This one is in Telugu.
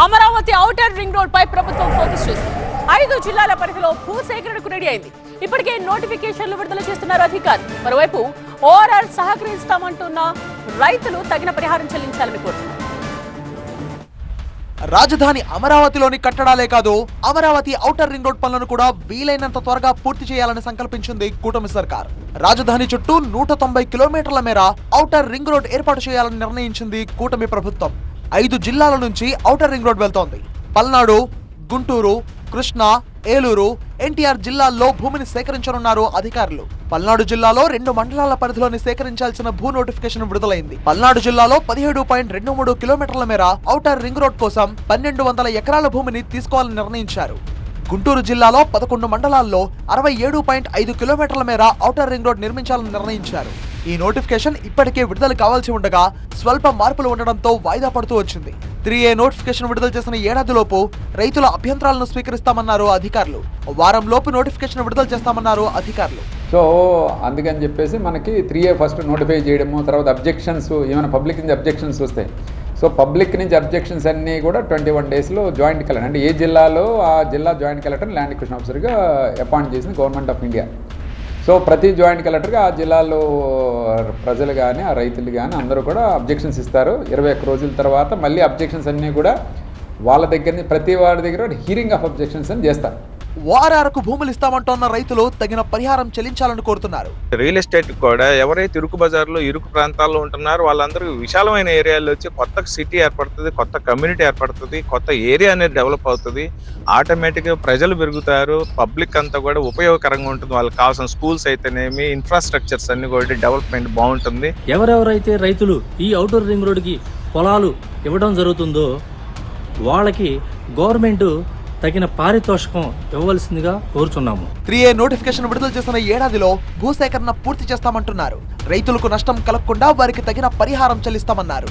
అమరావతి ఔటర్ రింగ్ రోడ్ పై ప్రభుత్వం ఫోకస్ చేస్తుంది. 5 జిల్లాల పరిధిలో భూసేకరణకు రెడీ అయింది. ఇప్పటికే నోటిఫికేషన్లు విడుదల చేస్తున్నారు అధికారులు. మరోవైపు ఓఆర్ఆర్ సహకరిస్తామంటున్న రైతులు తగిన పరిహారం చెల్లించాలని కోరుతున్నారు. రాజధాని అమరావతిలోని కట్టడాలే కాదు, అమరావతి ఔటర్ రింగ్ రోడ్ పనులను కూడా వీలైనంత త్వరగా పూర్తి చేయాలని సంకల్పించింది కూటమి సర్కార్. రాజధాని చుట్టూ 190 కిలోమీటర్ల మేర ఔటర్ రింగ్ రోడ్ ఏర్పాటు చేయాలని నిర్ణయించింది కూటమి ప్రభుత్వం. 5 జిల్లాల నుంచి ఔటర్ రింగ్ రోడ్ వెళ్తోంది. పల్నాడు, గుంటూరు, కృష్ణా, ఏలూరు, ఎన్టీఆర్ జిల్లాల్లో భూమిని సేకరించనున్నారు అధికారులు. పల్నాడు జిల్లాలో 2 మండలాల పరిధిలోని సేకరించాల్సిన భూ నోటిఫికేషన్ విడుదలైంది. పల్నాడు జిల్లాలో 17.23 కిలోమీటర్ల మేర ఔటర్ రింగ్ రోడ్ కోసం 1200 ఎకరాల భూమిని తీసుకోవాలని నిర్ణయించారు. గుంటూరు జిల్లాలో 11 మండలాల్లో 67.5 కిలోమీటర్ల మేర ఔటర్ రింగ్ రోడ్ నిర్మించాలని నిర్ణయించారు. ఈ నోటిఫికేషన్ ఇప్పటికే విడుదల కావాల్సి ఉండగా స్వల్ప మార్పులు ఉండడంతో వాయిదా పడుతూ వచ్చింది. 3A నోటిఫికేషన్ విడుదల చేసిన ఏడాదిలోపు రైతుల అభ్యంతరాలను స్వీకరిస్తామన్నారు అధికారులు. వారంలోపు నోటిఫికేషన్ విడుదల చేస్తామన్నారు అధికారులు. సో అందుకని చెప్పేసి మనకి 3A ఫస్ట్ నోటిఫై చేయడము, తర్వాత అబ్జెక్షన్స్, ఏమైనా పబ్లిక్ నుంచి అబ్జెక్షన్స్ వస్తాయి. సో పబ్లిక్ నుంచి అబ్జెక్షన్స్ అన్నీ కూడా 21 డేస్లో జాయింట్ కలెక్టర్, అంటే ఏ జిల్లాలో ఆ జిల్లా జాయింట్ కలెక్టర్ ల్యాండ్ ఎక్విజిషన్ ఆఫీసర్గా అపాయింట్ చేసింది గవర్నమెంట్ ఆఫ్ ఇండియా. సో ప్రతి జాయింట్ కలెక్టర్గా ఆ జిల్లాలో ప్రజలు కానీ ఆ రైతులు కానీ అందరూ కూడా అబ్జెక్షన్స్ ఇస్తారు. 21 రోజుల తర్వాత మళ్ళీ అబ్జెక్షన్స్ అన్నీ కూడా వాళ్ళ దగ్గర నుంచి ప్రతి వారి దగ్గర హీరింగ్ ఆఫ్ అబ్జెక్షన్స్ అని చేస్తారు. వారాలకు భూములు ఇస్తామంటున్న రైతులు తగిన పరిహారం చెల్లించాలని కోరుతున్నారు. రియల్ ఎస్టేట్ కూడా ఎవరైతే ఇరుకు బజార్లో ఇరుకు ప్రాంతాల్లో ఉంటున్నారో వాళ్ళందరూ విశాలమైన ఏరియాలో వచ్చి కొత్త సిటీ ఏర్పడుతుంది, కొత్త కమ్యూనిటీ ఏర్పడుతుంది, కొత్త ఏరియా అనేది డెవలప్ అవుతుంది. ఆటోమేటిక్గా ప్రజలు పెరుగుతారు, పబ్లిక్ అంతా కూడా ఉపయోగకరంగా ఉంటుంది. వాళ్ళకి కావాల్సిన స్కూల్స్ అయితేనేమి, ఇన్ఫ్రాస్ట్రక్చర్స్ అన్ని కూడా డెవలప్మెంట్ బాగుంటుంది. ఎవరెవరైతే రైతులు ఈ ఔటర్ రింగ్ రోడ్కి పొలాలు ఇవ్వడం జరుగుతుందో వాళ్ళకి గవర్నమెంట్ తగిన పారితోషికం ఇవ్వవలసిందిగా కోరుచున్నాము. 3A నోటిఫికేషన్ విడుదల చేసిన ఏడాదిలో భూసేకరణ పూర్తి చేస్తామంటున్నారు. రైతులకు నష్టం కలగకుండా వారికి తగిన పరిహారం చెల్లిస్తామన్నారు.